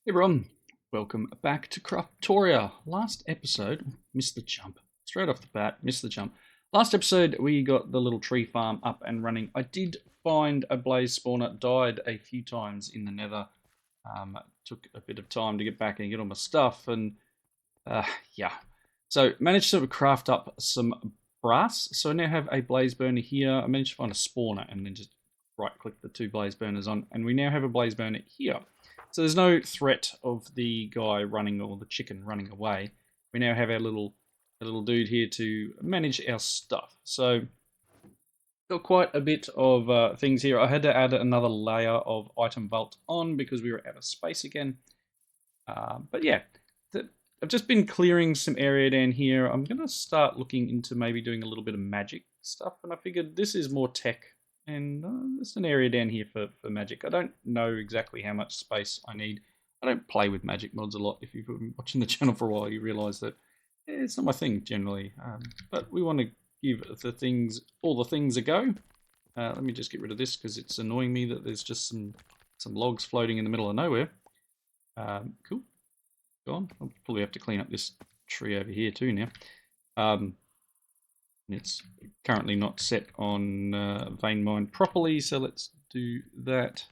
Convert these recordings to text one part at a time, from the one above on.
Hey everyone, welcome back to Craftoria. Last episode, missed the jump. Straight off the bat, missed the jump. Last episode, we got the little tree farm up and running. I did find a blaze spawner, died a few times in the nether. Took a bit of time to get back and get all my stuff, and yeah. So, managed to craft up some brass. So, I now have a blaze burner here. I managed to find a spawner and then just right click the two blaze burners on, and we now have a blaze burner here. So there's no threat of the guy running or the chicken running away. We now have our little dude here to manage our stuff. So got quite a bit of things here. I had to add another layer of item vault on because we were out of space again. But yeah, I've just been clearing some area down here. I'm going to start looking into maybe doing a little bit of magic stuff. And I figured this is more tech. And there's an area down here for magic. I don't know exactly how much space I need. I don't play with magic mods a lot. If you've been watching the channel for a while, you realise that it's not my thing generally. But we want to give all the things a go. Let me just get rid of this because it's annoying me that there's just some logs floating in the middle of nowhere. Cool. Go on. I'll probably have to clean up this tree over here too now. It's currently not set on vein mine properly, so let's do that.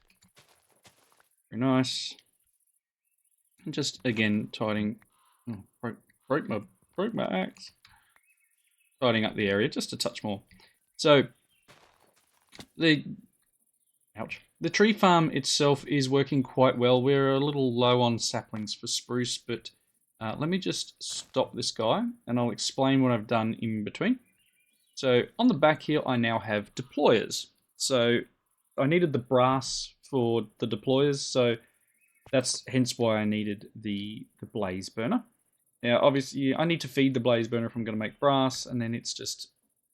Very nice. And just again tidying. Oh, broke my axe. Tidying up the area just a touch more. So the tree farm itself is working quite well. We're a little low on saplings for spruce, but let me just stop this guy, and I'll explain what I've done in between. So on the back here, I now have deployers. So I needed the brass for the deployers, so that's hence why I needed the blaze burner. Now, obviously, I need to feed the blaze burner if I'm going to make brass, and then it's just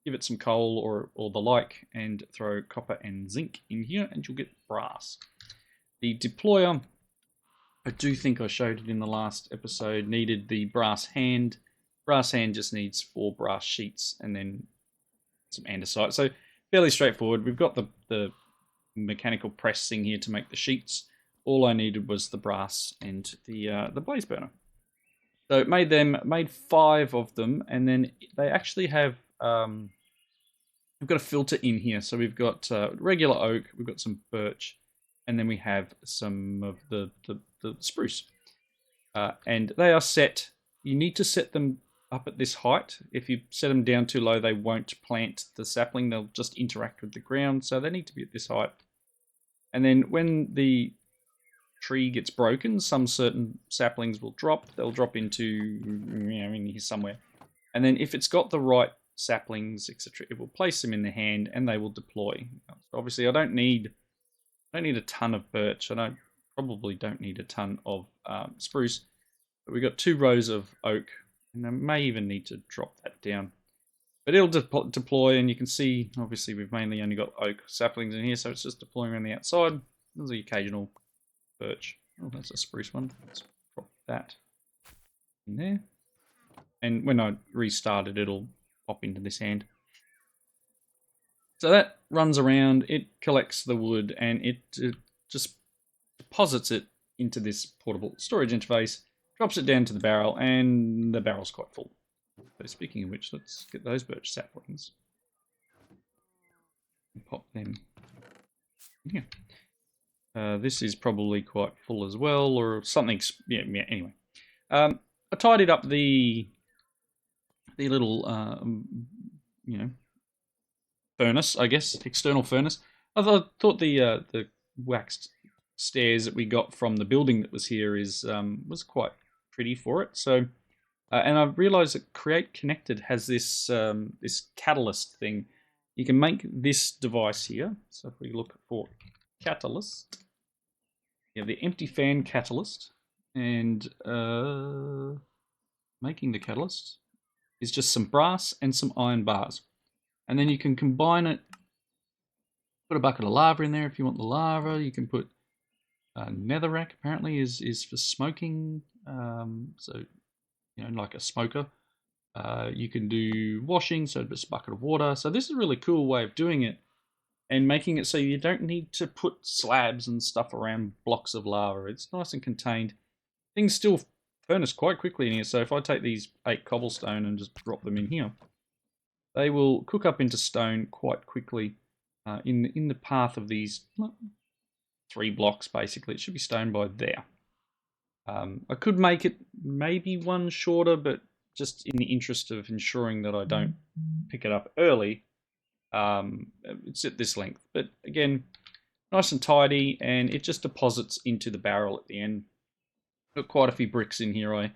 give it some coal or the like, and throw copper and zinc in here, and you'll get brass. The deployer, I do think I showed it in the last episode, needed the brass hand. Brass hand just needs 4 brass sheets, and then some andesite. So fairly straightforward. We've got the mechanical press thing here to make the sheets. All I needed was the brass and the blaze burner. So made 5 of them, and then they actually have we've got a filter in here. So we've got regular oak, we've got some birch, and then we have some of the spruce. And they are set. You need to set them up at this height. If you set them down too low, they won't plant the sapling. They'll just interact with the ground. So they need to be at this height. And then when the tree gets broken, some certain saplings will drop. They'll drop into in here somewhere. And then if it's got the right saplings, etc., it will place them in the hand and they will deploy. So obviously, I don't need a ton of birch. Probably don't need a ton of spruce. But we've got 2 rows of oak. And I may even need to drop that down. But it'll deploy, and you can see, obviously, we've mainly only got oak saplings in here, so it's just deploying around the outside. There's the occasional birch. Oh, that's a spruce one. Let's drop that in there. And when I restart it, it'll pop into this hand. So that runs around, it collects the wood, and it just deposits it into this portable storage interface. Drops it down to the barrel, and the barrel's quite full. So speaking of which, let's get those birch saplings. And pop them in here. This is probably quite full as well, or something. Yeah. Anyway, I tidied up the little furnace, I guess, external furnace. I thought the waxed stairs that we got from the building that was here was quite pretty for it. So, and I've realised that Create Connected has this this catalyst thing. You can make this device here. So if we look for catalyst, you have the empty fan catalyst, and making the catalyst is just some brass and some iron bars, and then you can combine it. Put a bucket of lava in there if you want the lava. You can put netherrack apparently is for smoking, so like a smoker. You can do washing, so just a bucket of water. So this is a really cool way of doing it, and making it so you don't need to put slabs and stuff around blocks of lava. It's nice and contained. things still furnace quite quickly in here. So if I take these 8 cobblestone and just drop them in here, they will cook up into stone quite quickly in the path of these 3 blocks, basically. It should be stone by there. I could make it maybe 1 shorter, but just in the interest of ensuring that I don't pick it up early, it's at this length. But again, nice and tidy, and it just deposits into the barrel at the end. Got quite a few bricks in here. I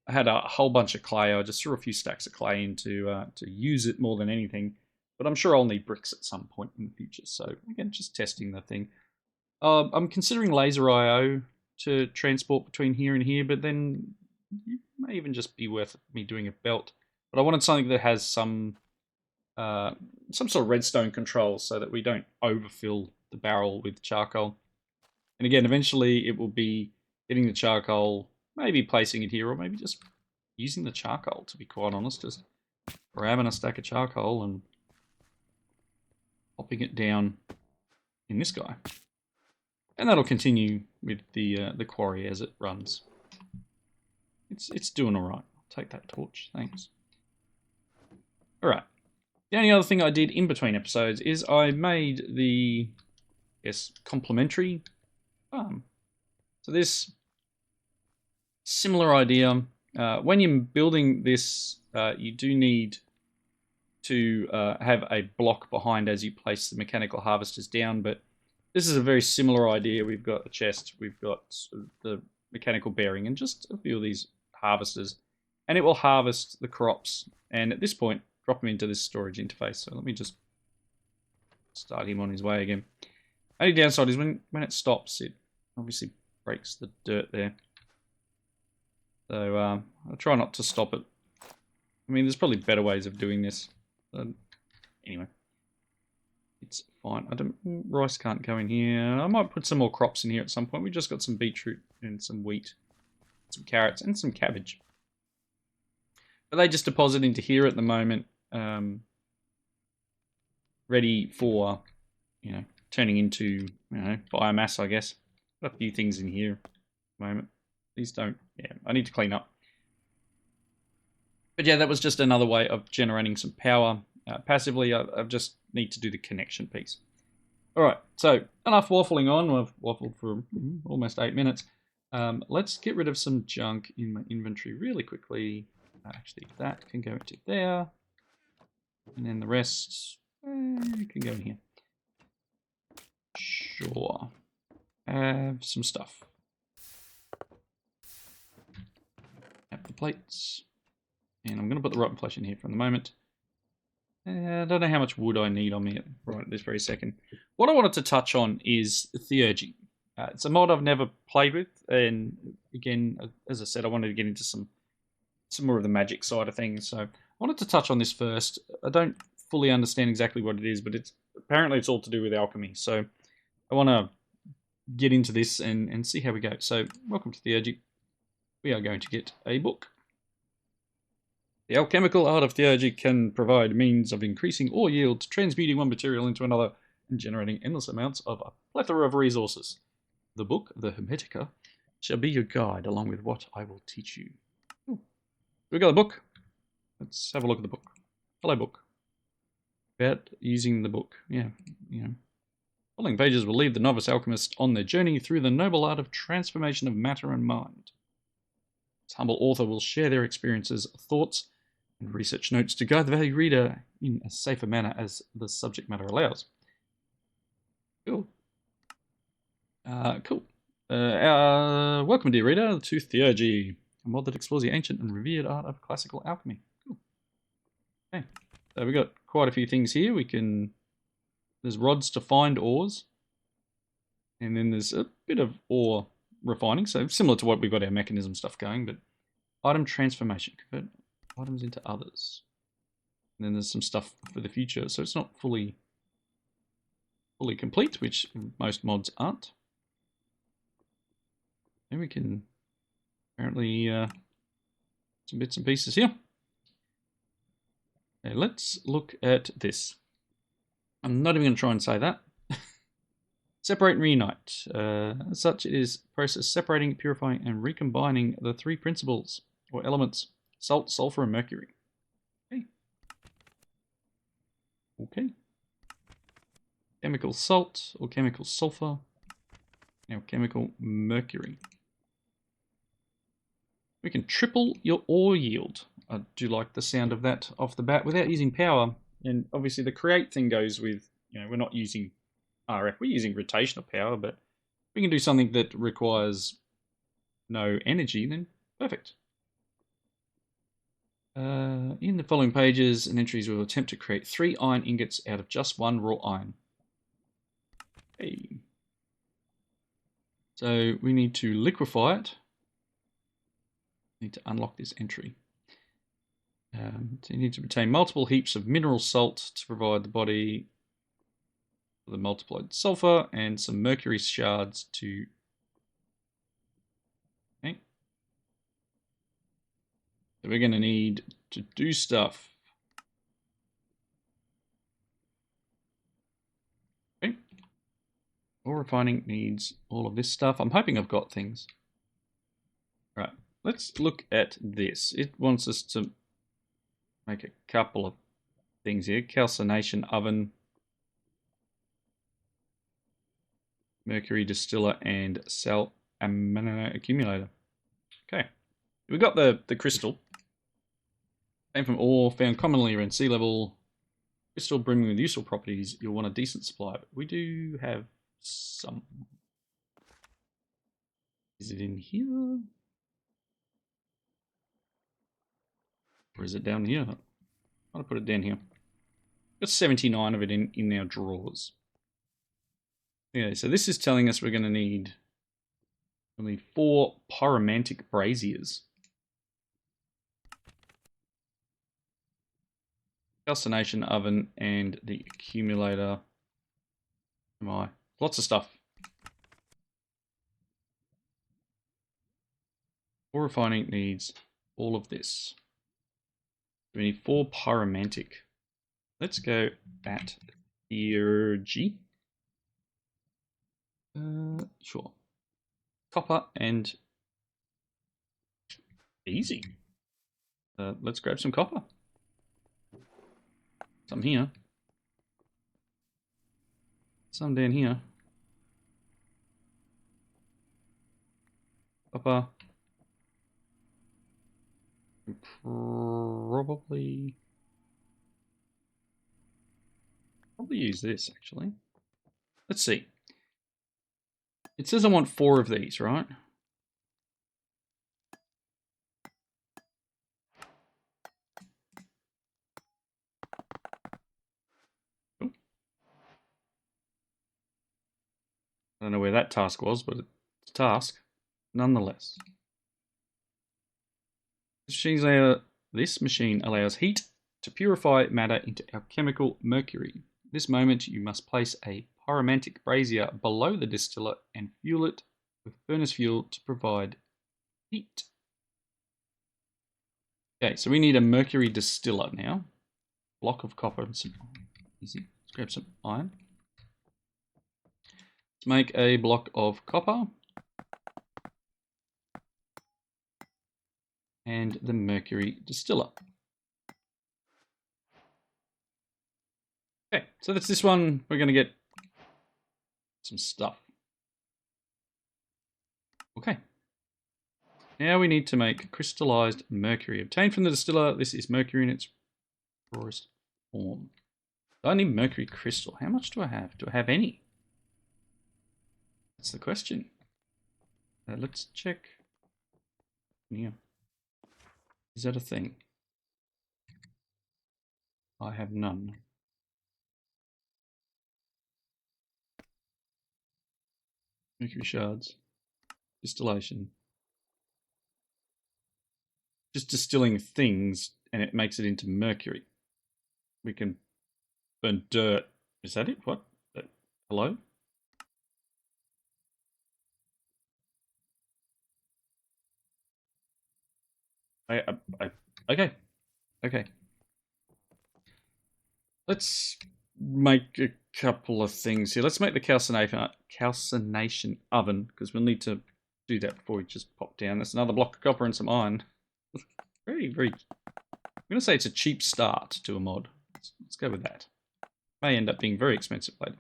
had a whole bunch of clay. I just threw a few stacks of clay in to use it more than anything. But I'm sure I'll need bricks at some point in the future. So again, just testing the thing. I'm considering laser IO to transport between here and here, but then it may even just be worth me doing a belt. But I wanted something that has some sort of redstone control so that we don't overfill the barrel with charcoal. And again, eventually it will be getting the charcoal, maybe placing it here, or maybe just using the charcoal, to be quite honest. Just grabbing a stack of charcoal and popping it down in this guy. And that'll continue with the quarry as it runs. It's doing all right. I'll take that torch, thanks. All right. The only other thing I did in between episodes is I made the, complementary farm. So this similar idea. When you're building this, you do need to have a block behind as you place the mechanical harvesters down, but this is a very similar idea. We've got a chest, we've got the mechanical bearing, and just a few of these harvesters. And it will harvest the crops. And at this point, drop them into this storage interface. So let me just start him on his way again. Only downside is when it stops, it obviously breaks the dirt there. So I'll try not to stop it. I mean, there's probably better ways of doing this. Anyway. It's fine. Rice can't go in here. I might put some more crops in here at some point. We've just got some beetroot and some wheat, some carrots and some cabbage. But they just deposit into here at the moment, ready for, turning into, biomass, I guess. Got a few things in here at the moment. These don't, I need to clean up. But yeah, that was just another way of generating some power. Passively, I just need to do the connection piece. All right, so enough waffling on. I've waffled for almost 8 minutes. Let's get rid of some junk in my inventory really quickly. Actually, that can go into there. And then the rest can go in here. Sure. Have some stuff. Have the plates. And I'm going to put the rotten flesh in here for the moment. I don't know how much wood I need on me right at this very second. What I wanted to touch on is Theurgy. It's a mod I've never played with, and again, as I said, I wanted to get into some more of the magic side of things. So I wanted to touch on this first. I don't fully understand exactly what it is, but apparently it's all to do with alchemy. So I want to get into this and see how we go. So welcome to Theurgy. We are going to get a book. The alchemical art of Theurgy can provide means of increasing ore yield, transmuting one material into another, and generating endless amounts of a plethora of resources. The book, the Hermetica, shall be your guide along with what I will teach you. Ooh. We got a book. Let's have a look at the book. Hello, book. About using the book. Yeah. Following pages will lead the novice alchemist on their journey through the noble art of transformation of matter and mind. This humble author will share their experiences, thoughts, and research notes to guide the value reader in a safer manner as the subject matter allows. Cool. Welcome, dear reader, to Theurgy, a mod that explores the ancient and revered art of classical alchemy. Cool. Okay, so we've got quite a few things here. There's rods to find ores, and then there's a bit of ore refining, so similar to what we've got our mechanism stuff going, but item transformation, convert items into others. And then there's some stuff for the future, so it's not fully complete, which most mods aren't. And we can apparently some bits and pieces here. Okay, let's look at this. I'm not even going to try and say that. Separate and reunite. As such, it is a process separating, purifying, and recombining the three principles or elements: salt, sulfur, and mercury. Okay. Okay. Chemical salt or chemical sulfur. Now chemical mercury. We can triple your ore yield. I do like the sound of that off the bat without using power. And obviously the create thing goes with, we're not using RF, we're using rotational power, but we can do something that requires no energy, then perfect. In the following pages and entries, we will attempt to create 3 iron ingots out of just 1 raw iron. Okay. So we need to liquefy it. Need to unlock this entry. So you need to retain multiple heaps of mineral salt to provide the body with the multiplied sulfur and some mercury shards to. Okay. So we're going to need to do stuff. Okay. Ore refining needs all of this stuff. I'm hoping I've got things. Right. Let's look at this. It wants us to make a couple of things here. Calcination oven, mercury distiller, and cell accumulator. Okay. We've got the crystal. Came from ore, found commonly around sea level. Crystal brimming with useful properties. You'll want a decent supply. But we do have some. Is it in here? Or is it down here? I'll put it down here. Got 79 of it in our drawers. Okay, so this is telling us we're going to need only 4 pyromantic braziers. Calcination oven and the accumulator. Lots of stuff. Ore refining needs all of this. We need 4 pyromantic. Let's go at Theurgy. Sure. Copper and easy. Let's grab some copper. Some here. Some down here. Copper. Probably use this actually. Let's see. It says I want 4 of these, right? Oh. I don't know where that task was, but it's a task nonetheless. This machine allows heat to purify matter into alchemical mercury. At this moment, you must place a pyromantic brazier below the distiller and fuel it with furnace fuel to provide heat. Okay, so we need a mercury distiller now. Block of copper and some iron. Easy. Let's grab some iron. Let's make a block of copper. And the mercury distiller. Okay, so that's this one. We're going to get some stuff. Okay. Now we need to make crystallized mercury. Obtained from the distiller, this is mercury in its rawest form. I need mercury crystal. How much do I have? Do I have any? That's the question. Let's check. Yeah. Is that a thing? I have none. Mercury shards. Distillation. Just distilling things and it makes it into mercury. We can burn dirt. Is that it? What? Hello? Okay. Okay. Let's make a couple of things here. Let's make the calcination oven, because we'll need to do that before we just pop down. That's another block of copper and some iron. Very, very... I'm going to say it's a cheap start to a mod. Let's go with that. May end up being very expensive later.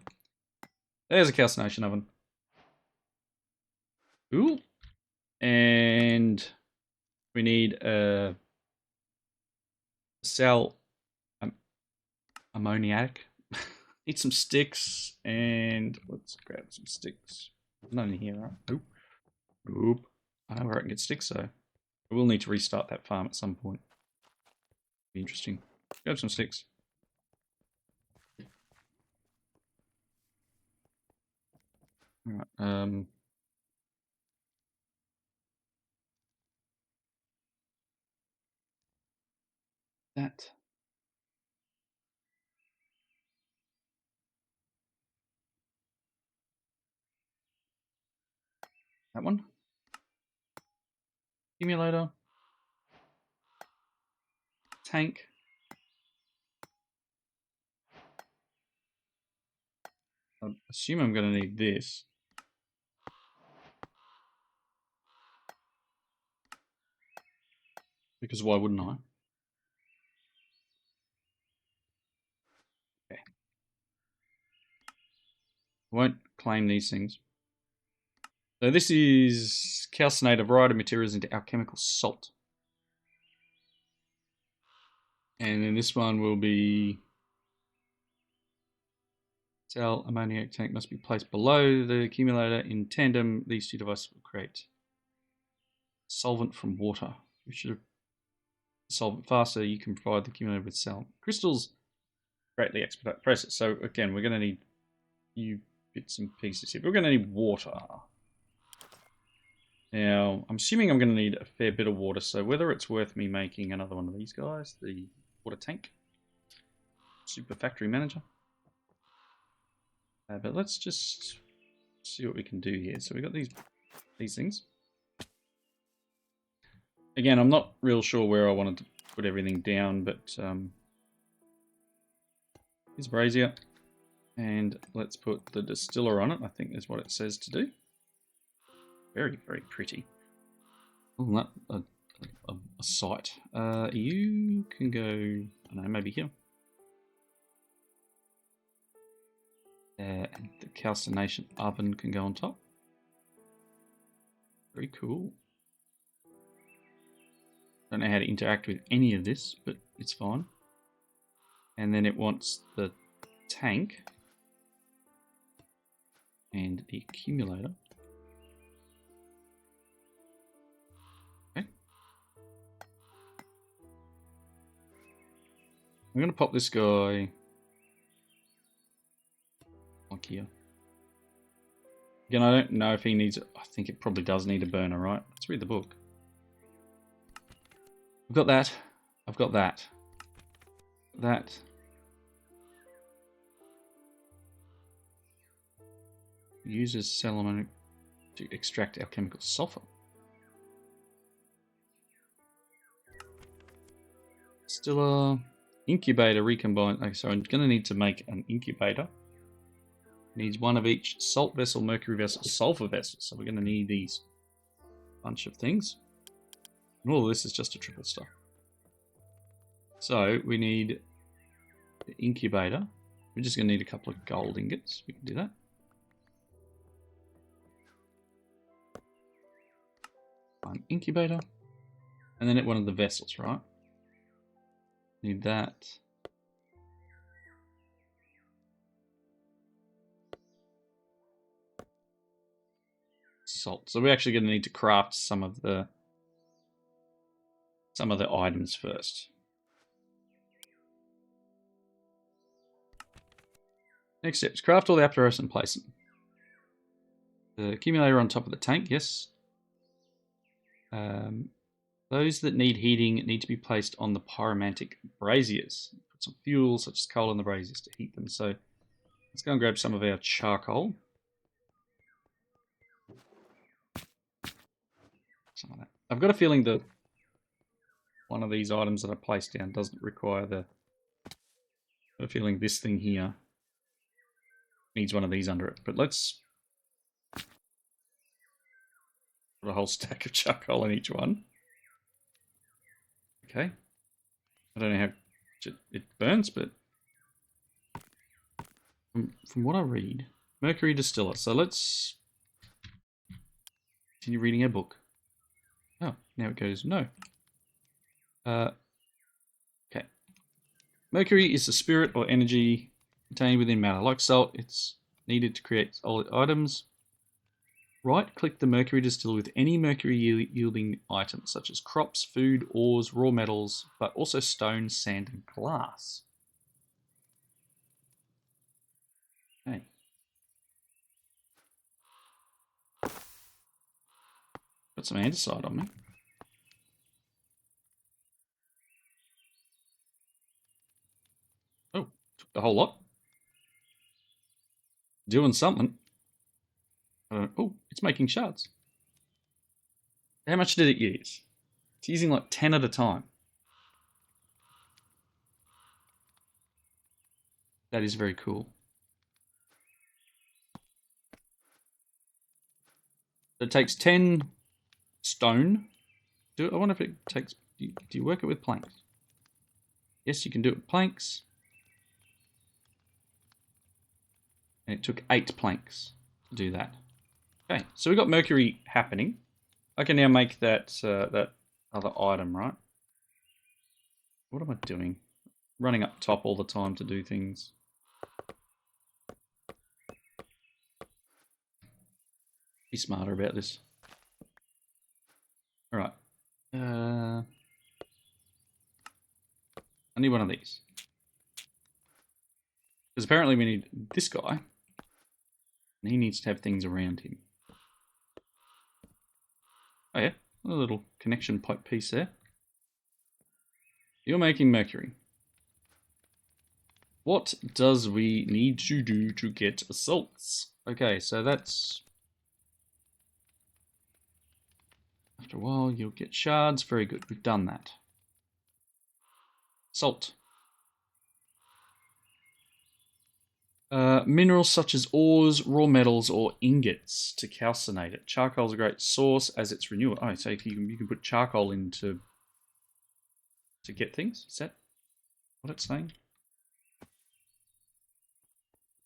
There's a calcination oven. Cool. And we need a cell ammoniac. Need some sticks, and let's grab some sticks. None in here, right? Oop. Oop. I know where I can get sticks, so I will need to restart that farm at some point. Be interesting. Grab some sticks. Alright, that. That one. Accumulator. Tank. I assume I'm going to need this. Because why wouldn't I? Okay. I won't claim these things. So this is calcinate a variety of materials into alchemical salt. And then this one will be cell ammoniac tank must be placed below the accumulator in tandem. These two devices will create solvent from water. We should have solvent faster. You can provide the accumulator with cell crystals. Greatly expedite the process. So again, we're going to need few bits and pieces here. But we're going to need water. Now, I'm assuming I'm going to need a fair bit of water, so whether it's worth me making another one of these guys, the water tank, super factory manager. But let's just see what we can do here. So we got these things. Again, I'm not real sure where I wanted to put everything down, but here's a brazier. And let's put the distiller on it. I think is what it says to do. Very, very pretty. Oh, a sight. You can go, I don't know, maybe here. And the calcination oven can go on top. Very cool. Don't know how to interact with any of this, but it's fine. And then it wants the tank and the accumulator. Okay. I'm going to pop this guy like here. Again, I don't know if he needs it. I think it probably does need a burner, right? Let's read the book. I've got that. I've got that. That. Uses selenite to extract alchemical sulfur. Still a incubator recombine. Okay, so I'm going to need to make an incubator. Needs one of each salt vessel, mercury vessel, sulfur vessel. So we're going to need these bunch of things. And all of this is just a triple stuff. So we need the incubator. We're just going to need a couple of gold ingots. We can do that. One incubator. And then at one of the vessels, right? Need that. Salt. So we're actually going to need to craft some of the items first. Next steps. Craft all the apparatus and place them. The accumulator on top of the tank, yes. Those that need heating need to be placed on the pyromantic braziers. Put some fuel, such as coal, in the braziers to heat them. So let's go and grab some of our charcoal. Some of that. I've got a feeling that one of these items that I placed down doesn't require the... I've got a feeling this thing here needs one of these under it. But let's put a whole stack of charcoal in each one. Okay. I don't know how it burns, but from what I read, mercury distiller. So let's continue reading our book. Oh, now it goes no. Okay. Mercury is the spirit or energy contained within matter. Like salt, it's needed to create solid items. Right-click the mercury distiller with any mercury-yielding items, such as crops, food, ores, raw metals, but also stone, sand, and glass. Okay. Got some andesite on me. Oh, took the whole lot. Doing something. Oh, it's making shards. How much did it use? It's using like 10 at a time. That is very cool. It takes 10 stone. I wonder if it takes... Do you work it with planks? Yes, you can do it with planks. And it took 8 planks to do that. Okay, so we got mercury happening. I can now make that that other item, right? What am I doing? Running up top all the time to do things. Be smarter about this. All right. I need one of these. Because apparently we need this guy. And he needs to have things around him. Oh yeah, a little connection pipe piece there. You're making mercury. What does we need to do to get salts? Okay, so that's... After a while, you'll get shards. Very good, we've done that. Salt. Minerals such as ores, raw metals, or ingots to calcinate it. Charcoal is a great source as it's renewable. Oh, so if you can put charcoal in to get things. Is that what it's saying?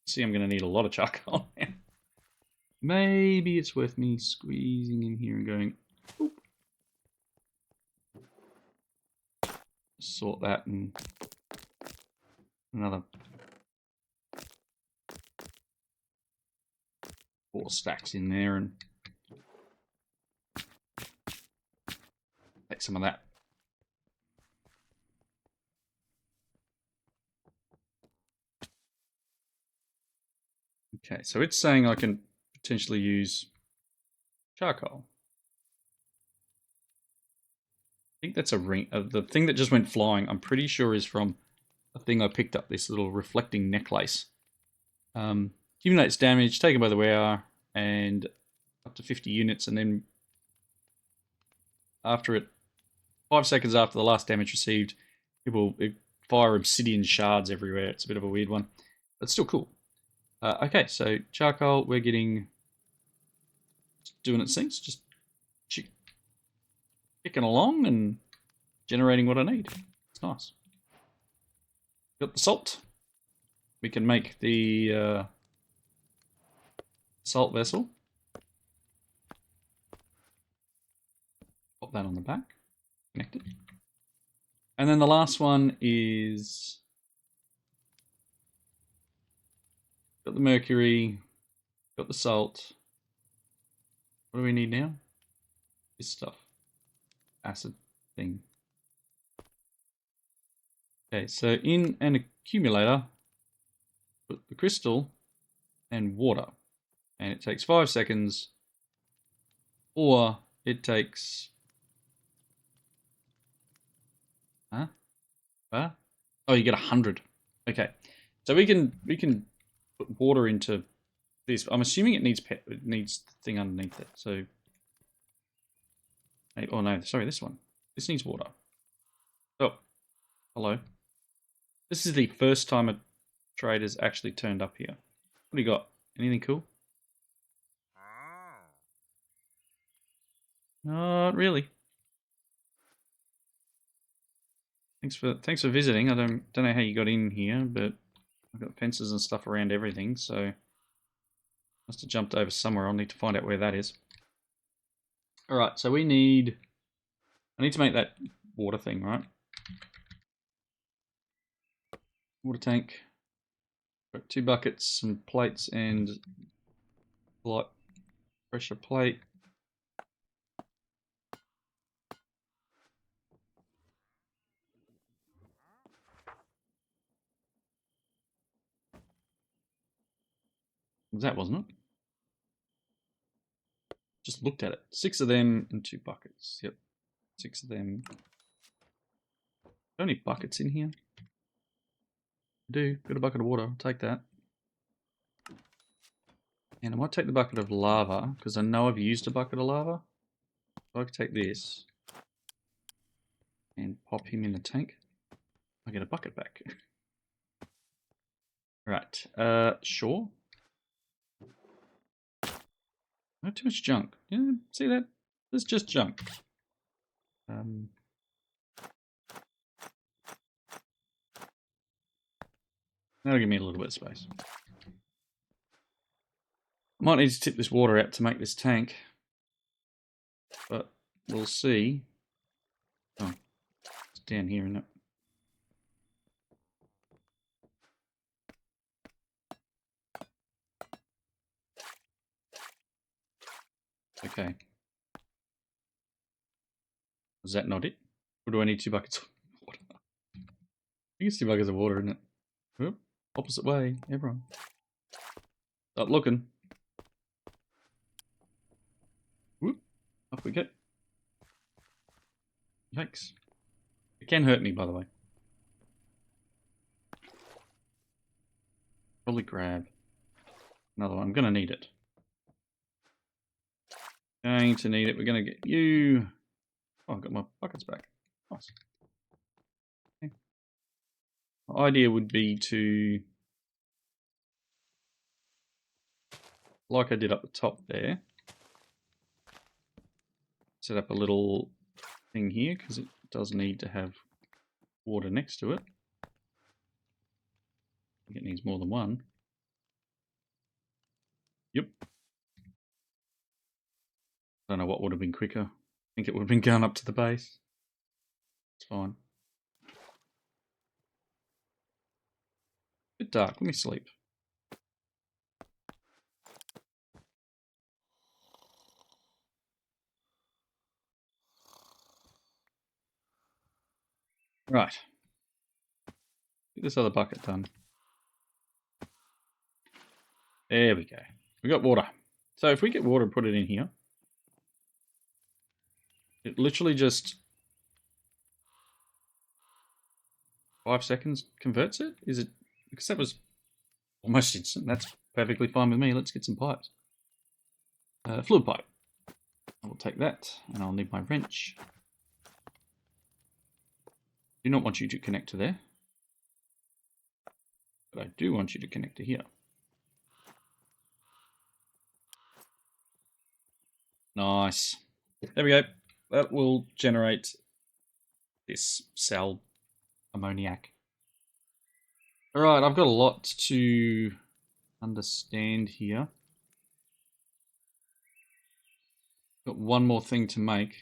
See, I'm going to need a lot of charcoal now. Maybe it's worth me squeezing in here and going, oop. Sort that and another 4 stacks in there and take some of that. Okay, so it's saying I can potentially use charcoal. I think that's a ring. The thing that just went flying, I'm pretty sure is from a thing I picked up, this little reflecting necklace. Accumulates damage taken by the wearer and up to 50 units, and then after it, 5 seconds after the last damage received, it will fire obsidian shards everywhere. It's a bit of a weird one, but still cool. Okay, so charcoal, we're getting doing its things, just kicking along and generating what I need. It's nice. Got the salt. We can make the salt vessel. Pop that on the back. Connected. And then the last one is got the mercury, got the salt. What do we need now? This stuff. Acid thing. Okay, so in an accumulator, put the crystal and water. And it takes 5 seconds, or it takes... Oh, you get 100. Okay, so we can put water into this. I'm assuming it needs the thing underneath it. So, oh no, sorry, this one. This needs water. Oh, hello. This is the first time a trade has actually turned up here. What do you got? Anything cool? Not really. Thanks for visiting. I don't know how you got in here, but I've got fences and stuff around everything, so must have jumped over somewhere. I'll need to find out where that is. Alright, so I need to make that water thing, right? Water tank. Got 2 buckets, some plates, and light pressure plate. That wasn't it? Just looked at it. 6 of them and 2 buckets. Yep. 6 of them. Only buckets in here? I do. Got a bucket of water. I'll take that. And I might take the bucket of lava, because I know I've used a bucket of lava. So I can take this and pop him in the tank. I get a bucket back. Right. Sure. Not too much junk. Yeah, see that? There's just junk. That'll give me a little bit of space. I might need to tip this water out to make this tank. But we'll see. Oh, it's down here, isn't it? Okay. Is that not it? Or do I need 2 buckets of water? I think it's 2 buckets of water, isn't it? Oop, opposite way, everyone. Start looking. Whoop, off we go. Yikes. It can hurt me, by the way. Probably grab another one. I'm going to need it. Going to need it. We're going to get you. Oh, I've got my buckets back. Nice. Okay. My idea would be to, like I did up the top there, set up a little thing here because it does need to have water next to it. I think it needs more than one. Yep. I don't know what would have been quicker. I think it would have been going up to the base. It's fine. Bit dark. Let me sleep. Right. Get this other bucket done. There we go. We got water. So if we get water and put it in here, it literally just 5 seconds converts it? Is it? Because that was almost instant. That's perfectly fine with me. Let's get some pipes. Fluid pipe. I will take that, and I'll need my wrench. Do not want you to connect to there. But I do want you to connect to here. Nice. There we go. That will generate this cell ammoniac. Alright, I've got a lot to understand here. Got one more thing to make.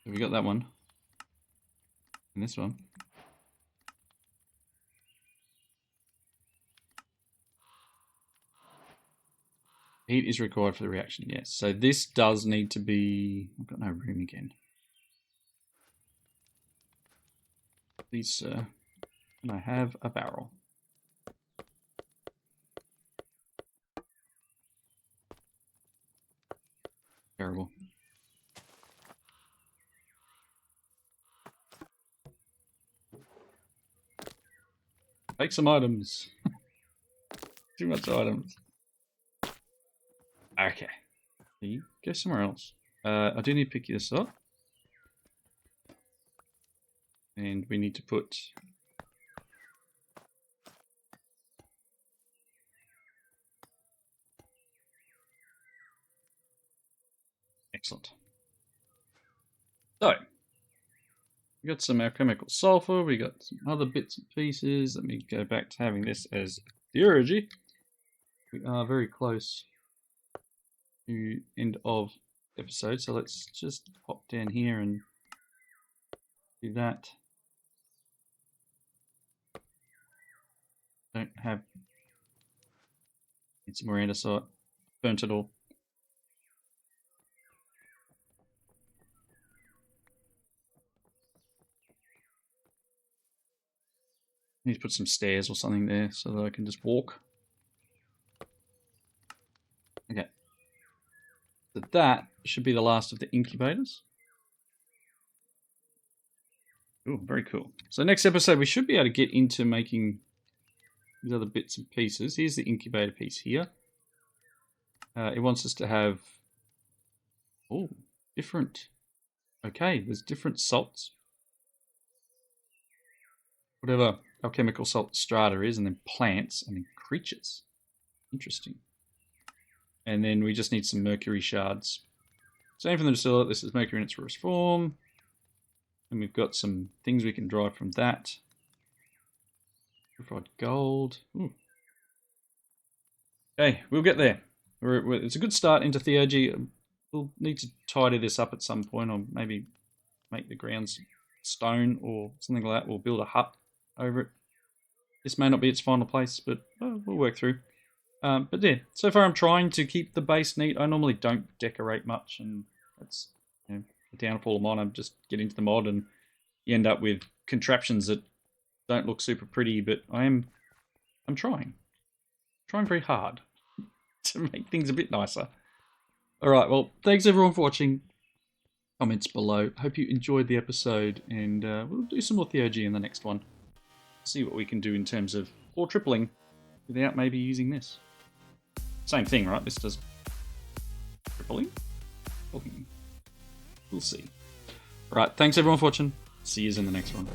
Have we got that one? And this one. Heat is required for the reaction, yes. So this does need to be... I've got no room again. Please, sir. Can I have a barrel? Terrible. Take some items. Too much items. Okay. You go somewhere else. I do need to pick this up. And we need to put Excellent. So, we got some alchemical sulfur, we got some other bits and pieces. Let me go back to having this as Theurgy. We are very close to end of episode, so let's just hop down here and do that. Don't have, need some more andesite, burnt it all. Need to put some stairs or something there so that I can just walk. Okay. So that should be the last of the incubators. Oh, very cool. So next episode we should be able to get into making these other bits and pieces. Here's the incubator piece here. It wants us to have different. Okay, there's different salts. Whatever alchemical salt strata is, and then plants, and then creatures. Interesting. And then we just need some mercury shards. Same from the distillate. This is mercury in its rawest form. And we've got some things we can drive from that. Purified gold. Ooh. Okay, we'll get there. It's a good start into Theurgy. We'll need to tidy this up at some point, or maybe make the grounds stone or something like that. We'll build a hut over it. This may not be its final place, but we'll work through. But yeah, so far I'm trying to keep the base neat. I normally don't decorate much, and that's a downfall of mine. I just get into the mod and you end up with contraptions that don't look super pretty, but I'm trying very hard to make things a bit nicer. Alright, well, thanks everyone for watching. Comments below. Hope you enjoyed the episode, and we'll do some more Theurgy in the next one. See what we can do in terms of ore tripling without maybe using this. Same thing, right? This does tripling? We'll see. Alright, thanks everyone for watching. See you in the next one.